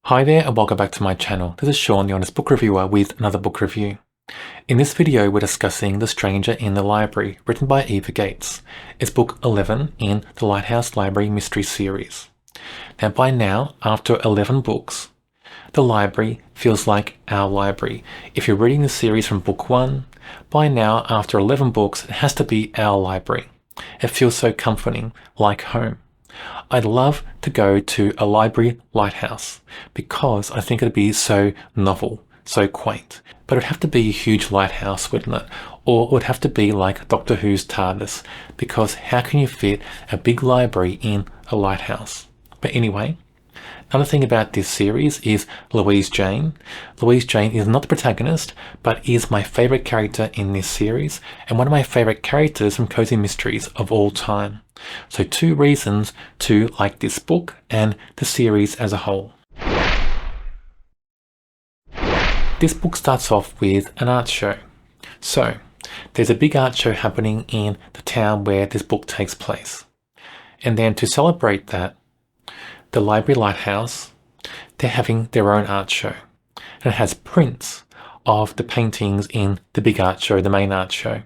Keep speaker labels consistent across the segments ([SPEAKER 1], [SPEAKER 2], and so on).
[SPEAKER 1] Hi there and welcome back to my channel. This is Sean, the Honest Book Reviewer, with another book review. In this video we're discussing The Stranger in the Library, written by Eva Gates. It's book 11 in the Lighthouse Library Mysteries series. Now by now, after 11 books, the library feels like our library. If you're reading the series from book 1, by now after 11 books it has to be our library. It feels so comforting, like home. I'd love to go to a library lighthouse because I think it'd be so novel, so quaint. But it'd have to be a huge lighthouse, wouldn't it? Or it would have to be like Doctor Who's TARDIS, because how can you fit a big library in a lighthouse? But anyway, another thing about this series is Louise Jane. Louise Jane is not the protagonist, but is my favourite character in this series, and one of my favourite characters from Cozy Mysteries of all time. So 2 reasons to like this book and the series as a whole. This book starts off with an art show. So there's a big art show happening in the town where this book takes place. And then to celebrate that, the Library Lighthouse, they're having their own art show. And it has prints of the paintings in the big art show, the main art show.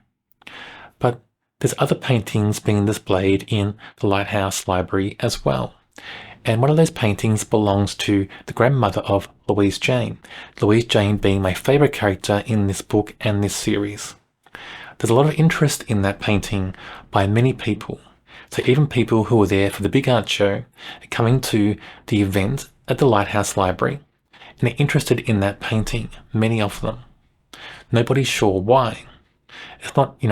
[SPEAKER 1] But there's other paintings being displayed in the Lighthouse Library as well. And one of those paintings belongs to the grandmother of Louise Jane. Louise Jane being my favourite character in this book and this series. There's a lot of interest in that painting by many people. So even people who were there for the big art show are coming to the event at the Lighthouse Library and are interested in that painting, many of them. Nobody's sure why. It's not,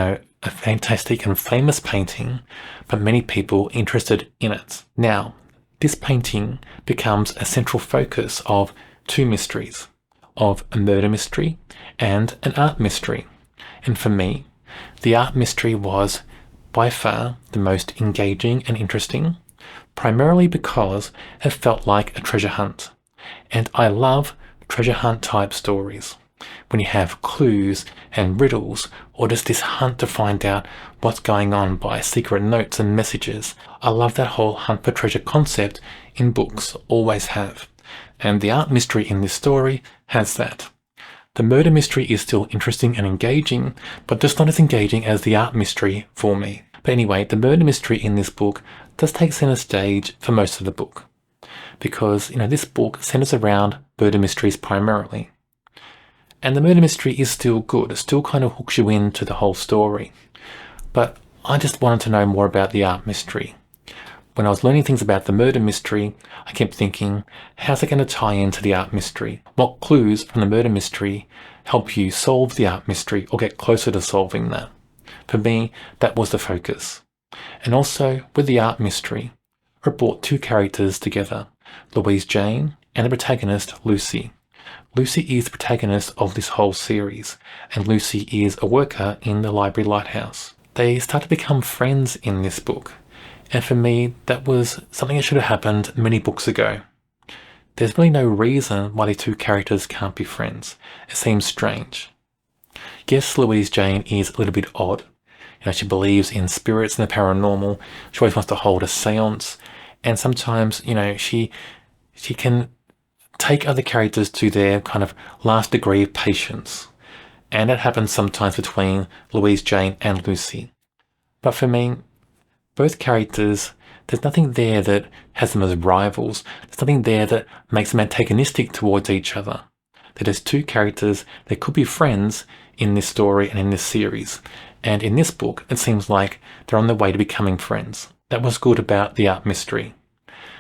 [SPEAKER 1] a fantastic and famous painting, but many people interested in it. Now, this painting becomes a central focus of 2 mysteries, of a murder mystery and an art mystery. And for me, the art mystery was by far the most engaging and interesting, primarily because it felt like a treasure hunt. And I love treasure hunt type stories. When you have clues and riddles, or just this hunt to find out what's going on by secret notes and messages. I love that whole hunt for treasure concept in books, always have. And the art mystery in this story has that. The murder mystery is still interesting and engaging, but just not as engaging as the art mystery for me. But anyway, the murder mystery in this book does take center stage for most of the book. Because, this book centers around murder mysteries primarily. And the murder mystery is still good. It still kind of hooks you into the whole story. But I just wanted to know more about the art mystery. When I was learning things about the murder mystery, I kept thinking, how's it going to tie into the art mystery? What clues from the murder mystery help you solve the art mystery or get closer to solving that? For me, that was the focus. And also, with the art mystery, it brought 2 characters together, Louise Jane and the protagonist, Lucy. Lucy is the protagonist of this whole series, and Lucy is a worker in the Library Lighthouse. They start to become friends in this book, and for me, that was something that should have happened many books ago. There's really no reason why the 2 characters can't be friends. It seems strange. Yes, Louise Jane is a little bit odd. She believes in spirits and the paranormal. She always wants to hold a seance, and sometimes, she can take other characters to their kind of last degree of patience. And that happens sometimes between Louise Jane and Lucy. But for me, both characters, there's nothing there that has them as rivals. There's nothing there that makes them antagonistic towards each other. They're just 2 characters that could be friends in this story and in this series. And in this book, it seems like they're on their way to becoming friends. That was good about the art mystery.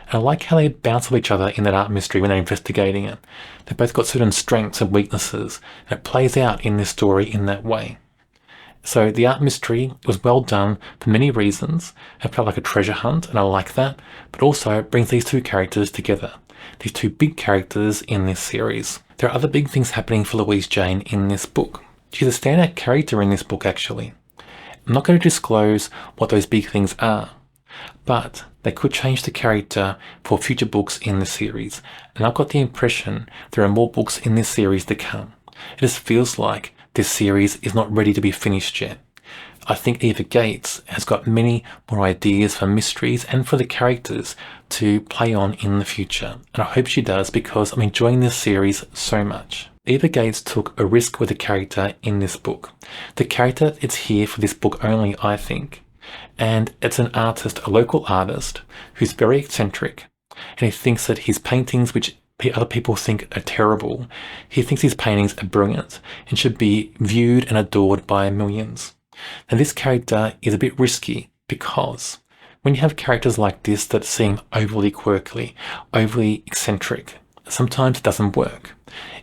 [SPEAKER 1] And I like how they bounce off each other in that art mystery when they're investigating it. They've both got certain strengths and weaknesses, and it plays out in this story in that way. So the art mystery was well done for many reasons. It felt like a treasure hunt, and I like that, but also it brings these 2 characters together. These 2 big characters in this series. There are other big things happening for Louise Jane in this book. She's a standout character in this book, actually. I'm not going to disclose what those big things are, but they could change the character for future books in the series, and I've got the impression there are more books in this series to come. It just feels like this series is not ready to be finished yet. I think Eva Gates has got many more ideas for mysteries and for the characters to play on in the future. And I hope she does, because I'm enjoying this series so much. Eva Gates took a risk with the character in this book. The character is here for this book only, I think. And it's an artist, a local artist, who's very eccentric. And he thinks that his paintings, which other people think are terrible, he thinks his paintings are brilliant and should be viewed and adored by millions. Now this character is a bit risky, because when you have characters like this that seem overly quirky, overly eccentric, sometimes it doesn't work.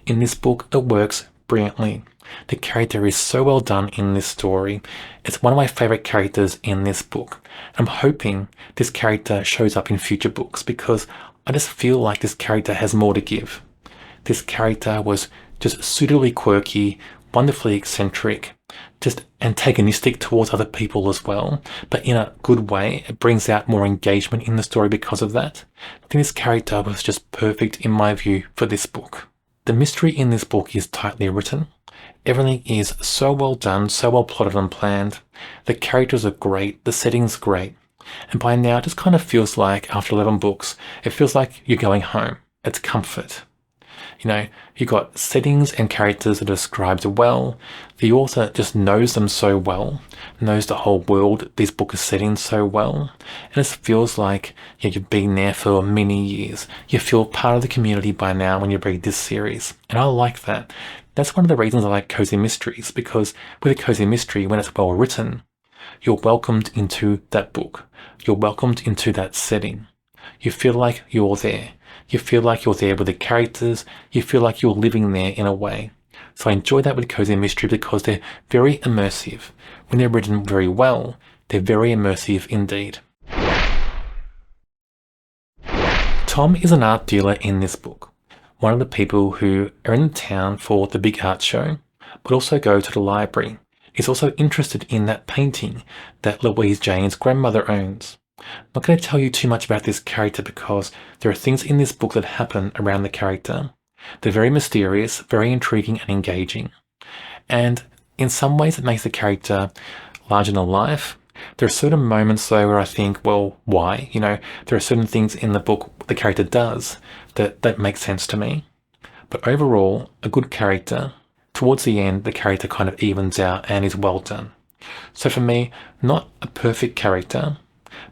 [SPEAKER 1] In this book, it works brilliantly. The character is so well done in this story. It's one of my favorite characters in this book. I'm hoping this character shows up in future books, because I just feel like this character has more to give. This character was just suitably quirky, wonderfully eccentric, just antagonistic towards other people as well, but in a good way. It brings out more engagement in the story because of that. I think this character was just perfect in my view for this book. The mystery in this book is tightly written. Everything is so well done, so well plotted and planned. The characters are great, the setting's great. And by now it just kind of feels like, after 11 books, it feels like you're going home. It's comfort. You know, you've got settings and characters that are described well. The author just knows them so well, knows the whole world this book is set in so well. And it feels like you've been there for many years. You feel part of the community by now when you read this series. And I like that. That's one of the reasons I like cozy mysteries, because with a cozy mystery, when it's well written, you're welcomed into that book. You're welcomed into that setting. You feel like you're there. You feel like you're there with the characters. You feel like you're living there in a way. So I enjoy that with cozy mystery, because they're very immersive. When they're written very well, they're very immersive indeed. Tom is an art dealer in this book. One of the people who are in town for the big art show, but also go to the library. He's also interested in that painting that Louise Jane's grandmother owns. I'm not going to tell you too much about this character, because there are things in this book that happen around the character. They're very mysterious, very intriguing and engaging. And in some ways it makes the character larger than life. There are certain moments though where I think, well, why? You know, there are certain things in the book the character does that make sense to me. But overall, a good character. Towards the end, the character kind of evens out and is well done. So for me, not a perfect character,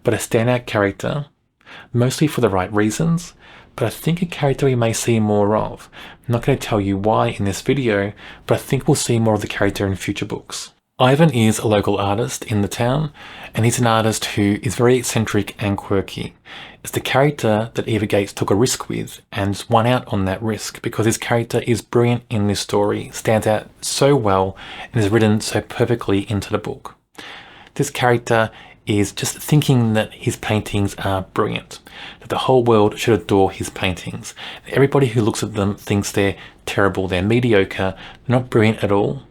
[SPEAKER 1] but a standout character, mostly for the right reasons, but I think a character we may see more of. I'm not going to tell you why in this video, but I think we'll see more of the character in future books. Ivan is a local artist in the town, and he's an artist who is very eccentric and quirky. It's the character that Eva Gates took a risk with and won out on that risk, because his character is brilliant in this story, stands out so well, and is written so perfectly into the book. This character is just thinking that his paintings are brilliant, that the whole world should adore his paintings. Everybody who looks at them thinks they're terrible, they're mediocre, they're not brilliant at all.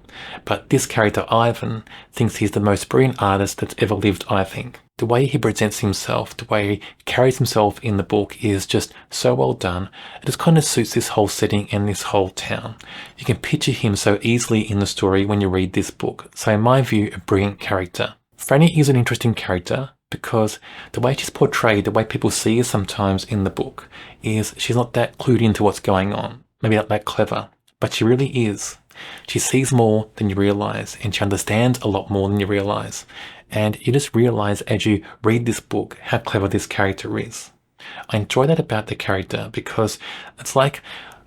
[SPEAKER 1] But this character, Ivan, thinks he's the most brilliant artist that's ever lived, I think. The way he presents himself, the way he carries himself in the book is just so well done. It just kind of suits this whole setting and this whole town. You can picture him so easily in the story when you read this book. So in my view, a brilliant character. Franny is an interesting character because the way she's portrayed, the way people see her sometimes in the book, is she's not that clued into what's going on. Maybe not that clever, but she really is. She sees more than you realise, and she understands a lot more than you realise. And you just realise as you read this book how clever this character is. I enjoy that about the character because it's like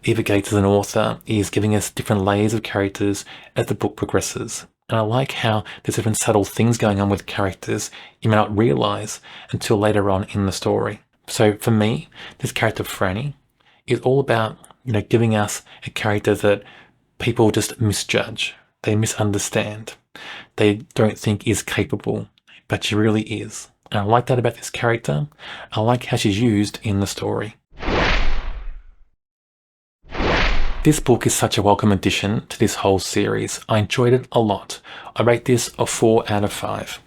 [SPEAKER 1] Eva Gates as an author is giving us different layers of characters as the book progresses. And I like how there's different subtle things going on with characters you may not realise until later on in the story. So for me, this character Franny is all about, giving us a character that people just misjudge. They misunderstand. They don't think is capable, but she really is. And I like that about this character. I like how she's used in the story. This book is such a welcome addition to this whole series. I enjoyed it a lot. I rate this a 4 out of 5.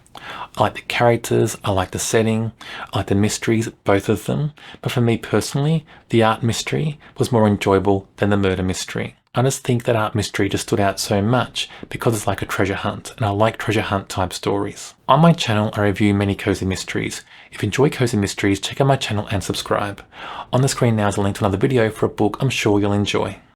[SPEAKER 1] I like the characters, I like the setting, I like the mysteries, both of them. But for me personally, the art mystery was more enjoyable than the murder mystery. I just think that art mystery just stood out so much because it's like a treasure hunt, and I like treasure hunt type stories. On my channel, I review many cozy mysteries. If you enjoy cozy mysteries, check out my channel and subscribe. On the screen now is a link to another video for a book I'm sure you'll enjoy.